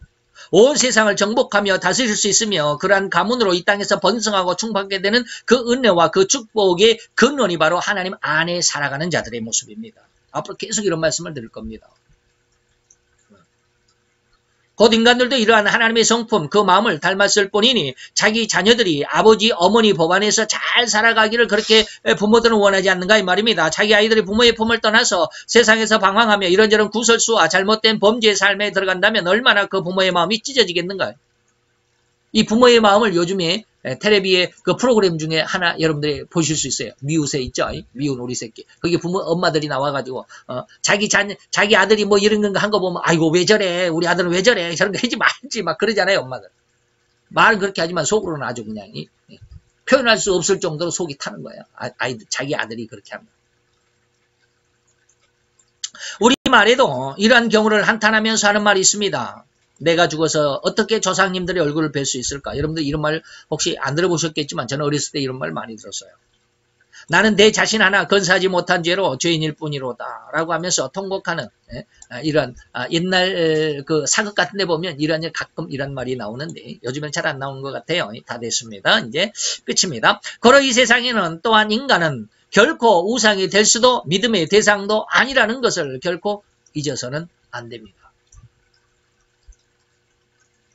온 세상을 정복하며 다스릴 수 있으며 그러한 가문으로 이 땅에서 번성하고 충만하게 되는 그 은혜와 그 축복의 근원이 바로 하나님 안에 살아가는 자들의 모습입니다. 앞으로 계속 이런 말씀을 드릴 겁니다. 곧 인간들도 이러한 하나님의 성품, 그 마음을 닮았을 뿐이니 자기 자녀들이 아버지, 어머니 법안에서 잘 살아가기를 그렇게 부모들은 원하지 않는가 이 말입니다. 자기 아이들이 부모의 품을 떠나서 세상에서 방황하며 이런저런 구설수와 잘못된 범죄의 삶에 들어간다면 얼마나 그 부모의 마음이 찢어지겠는가. 이 부모의 마음을 요즘에 텔레비의 그 프로그램 중에 하나 여러분들이 보실 수 있어요. 미우새 있죠? 미운 우리 새끼. 거기 부모, 엄마들이 나와가지고, 자기 아들이 뭐 이런 거 한 거 보면, 아이고, 왜 저래? 우리 아들은 왜 저래? 저런 거 하지 말지. 막 그러잖아요, 엄마들. 말은 그렇게 하지만 속으로는 아주 그냥, 표현할 수 없을 정도로 속이 타는 거예요. 자기 아들이 그렇게 합니다. 우리 말에도 이러한 경우를 한탄하면서 하는 말이 있습니다. 내가 죽어서 어떻게 조상님들의 얼굴을 뵐 수 있을까? 여러분들 이런 말 혹시 안 들어보셨겠지만 저는 어렸을 때 이런 말 많이 들었어요. 나는 내 자신 하나 건사하지 못한 죄로 죄인일 뿐이로다 라고 하면서 통곡하는 이런 옛날 그 사극 같은 데 보면 이런 가끔 이런 말이 나오는데 요즘엔 잘 안 나오는 것 같아요. 다 됐습니다. 이제 끝입니다. 그러 이 세상에는 또한 인간은 결코 우상이 될 수도 믿음의 대상도 아니라는 것을 결코 잊어서는 안 됩니다.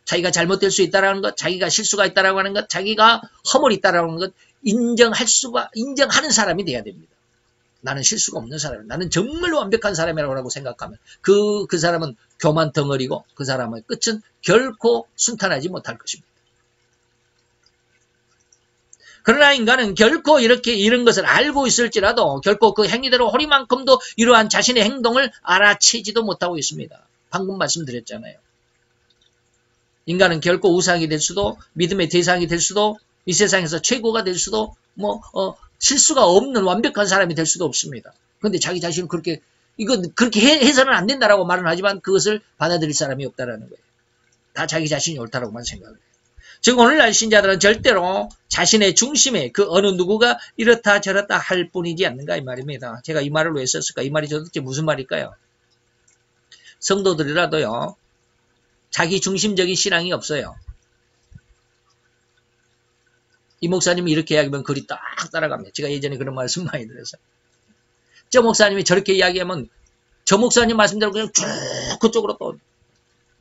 자기가 잘못될 수 있다는 것, 자기가 실수가 있다라고 하는 것, 자기가 허물이 있다라고 하는 것 인정하는 사람이 돼야 됩니다. 나는 실수가 없는 사람이야. 나는 정말로 완벽한 사람이라고 생각하면 그 사람은 교만 덩어리고 그 사람의 끝은 결코 순탄하지 못할 것입니다. 그러나 인간은 결코 이런 것을 알고 있을지라도 결코 그 행위대로 허리만큼도 이러한 자신의 행동을 알아채지도 못하고 있습니다. 방금 말씀드렸잖아요. 인간은 결코 우상이 될 수도 믿음의 대상이 될 수도 이 세상에서 최고가 될 수도 실수가 없는 완벽한 사람이 될 수도 없습니다. 그런데 자기 자신은 그렇게 해서는 안 된다라고 말은 하지만 그것을 받아들일 사람이 없다라는 거예요. 다 자기 자신이 옳다라고만 생각을 해요. 즉 오늘날 신자들은 절대로 자신의 중심에 그 어느 누구가 이렇다 저렇다 할 뿐이지 않는가 이 말입니다. 제가 이 말을 왜 썼을까? 이 말이 도대체 무슨 말일까요? 성도들이라도요. 자기 중심적인 신앙이 없어요. 이 목사님이 이렇게 이야기하면 글이 딱 따라갑니다. 제가 예전에 그런 말씀 많이 들었어요. 저 목사님이 저렇게 이야기하면 저 목사님 말씀대로 그냥 쭉 그쪽으로 또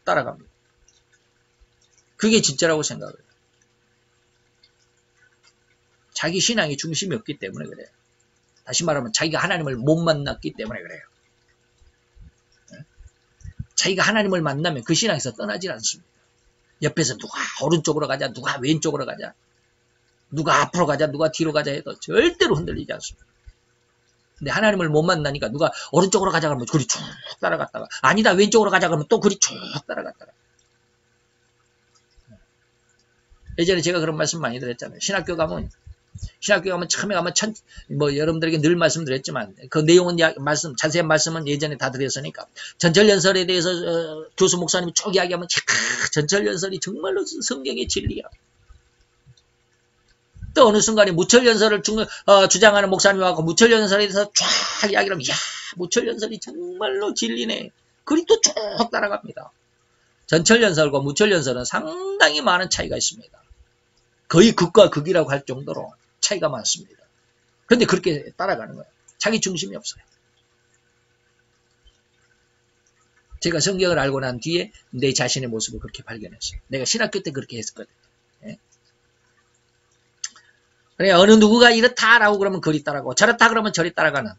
따라갑니다. 그게 진짜라고 생각을 해요. 자기 신앙의 중심이 없기 때문에 그래요. 다시 말하면 자기가 하나님을 못 만났기 때문에 그래요. 자기가 하나님을 만나면 그 신앙에서 떠나질 않습니다. 옆에서 누가 오른쪽으로 가자, 누가 왼쪽으로 가자, 누가 앞으로 가자, 누가 뒤로 가자 해도 절대로 흔들리지 않습니다. 근데 하나님을 못 만나니까 누가 오른쪽으로 가자 그러면 그리 쭉 따라갔다가 아니다 왼쪽으로 가자 그러면 또 그리 쭉 따라갔다가 예전에 제가 그런 말씀 많이 드렸잖아요. 신학교 가면 처음에 가면 여러분들에게 늘 말씀드렸지만 그 내용은 자세한 말씀은 예전에 다 드렸으니까 전철연설에 대해서 교수 목사님이 쭉 이야기하면 전철연설이 정말로 성경의 진리야. 또 어느 순간에 무철연설을 주장하는 목사님이 와서 무철연설에 대해서 쫙 이야기를 하면 무철연설이 정말로 진리네. 그리 또 쭉 따라갑니다. 전철연설과 무철연설은 상당히 많은 차이가 있습니다. 거의 극과 극이라고 할 정도로 차이가 많습니다. 그런데 그렇게 따라가는 거예요. 자기 중심이 없어요. 제가 성경을 알고 난 뒤에 내 자신의 모습을 그렇게 발견했어요. 내가 신학교 때 그렇게 했었거든요. 예? 그래 어느 누구가 이렇다라고 그러면 그리 따라가고 저렇다 그러면 저리 따라가는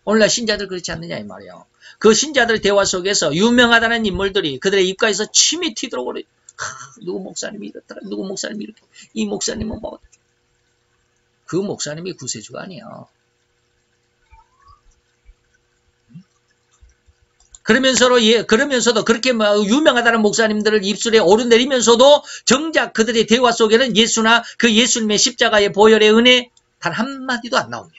오늘날 신자들 그렇지 않느냐 이 말이에요. 그 신자들 대화 속에서 유명하다는 인물들이 그들의 입가에서 침이 튀도록 그래. 누구 목사님이 이렇더라. 누구 목사님이 이렇게. 이 목사님은 뭐. 그 목사님이 구세주가 아니야. 그러면서도 그렇게 유명하다는 목사님들을 입술에 오르내리면서도 정작 그들의 대화 속에는 예수나 그 예수님의 십자가의 보혈의 은혜 단 한마디도 안 나옵니다.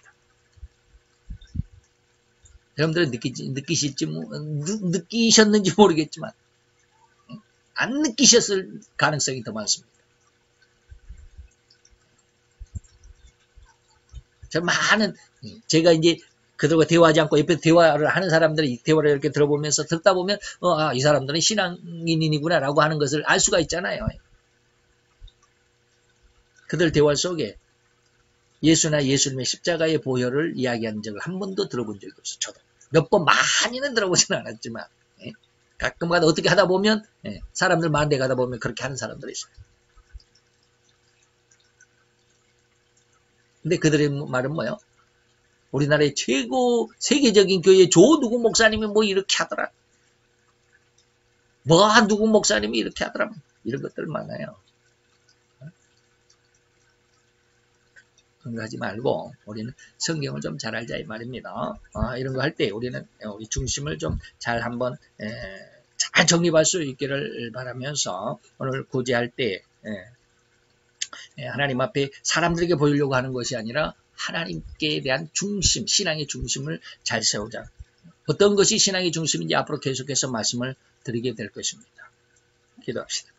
여러분들은 느끼셨는지 모르겠지만 안 느끼셨을 가능성이 더 많습니다. 제가 이제 그들과 대화하지 않고 옆에 대화를 하는 사람들이 대화를 이렇게 들어보면서 듣다 보면 이 사람들은 신앙인이구나라고 하는 것을 알 수가 있잖아요. 그들 대화 속에 예수나 예수님의 십자가의 보혈을 이야기하는 적을 한 번도 들어본 적이 없어요. 저도 몇 번 많이는 들어보지는 않았지만 가끔가다 어떻게 하다 보면 사람들 많은 데 가다 보면 그렇게 하는 사람들이 있어요. 근데 그들의 말은 뭐예요? 우리나라의 최고 세계적인 교회 조 누구 목사님이 뭐 이렇게 하더라. 누구 목사님이 이렇게 하더라. 이런 것들 많아요. 그런 거 하지 말고 우리는 성경을 좀 잘 알자 이 말입니다. 이런 거 할 때 우리는 우리 중심을 좀 잘 한번 잘 정립할 수 있기를 바라면서 오늘 고지할 때 하나님 앞에 사람들에게 보이려고 하는 것이 아니라 하나님께 대한 중심, 신앙의 중심을 잘 세우자. 어떤 것이 신앙의 중심인지 앞으로 계속해서 말씀을 드리게 될 것입니다. 기도합시다.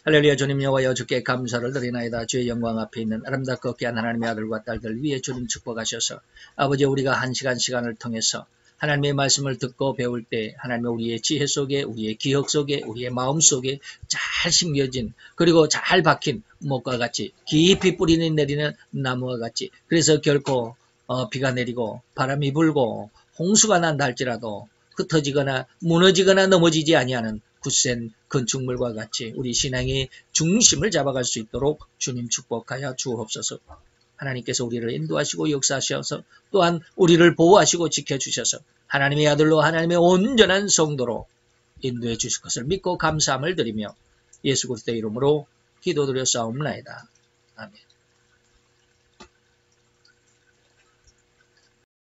할렐루야. 주님 여호와여, 주께 감사를 드리나이다. 주의 영광 앞에 있는 아름답고 귀한 하나님의 아들과 딸들 위에 주님 축복하셔서 아버지, 우리가 한 시간을 통해서 하나님의 말씀을 듣고 배울 때 하나님의 우리의 지혜 속에, 우리의 기억 속에, 우리의 마음 속에 잘 심겨진, 그리고 잘 박힌 목과 같이 깊이 뿌리는 내리는 나무와 같이, 그래서 결코 비가 내리고 바람이 불고 홍수가 난다 할지라도 흩어지거나 무너지거나 넘어지지 아니하는 굳센 건축물과 같이 우리 신앙의 중심을 잡아갈 수 있도록 주님 축복하여 주옵소서. 하나님께서 우리를 인도하시고 역사하셔서 또한 우리를 보호하시고 지켜주셔서 하나님의 아들로 하나님의 온전한 성도로 인도해 주실 것을 믿고 감사함을 드리며 예수 그리스도의 이름으로 기도드려 싸움나이다. 아멘.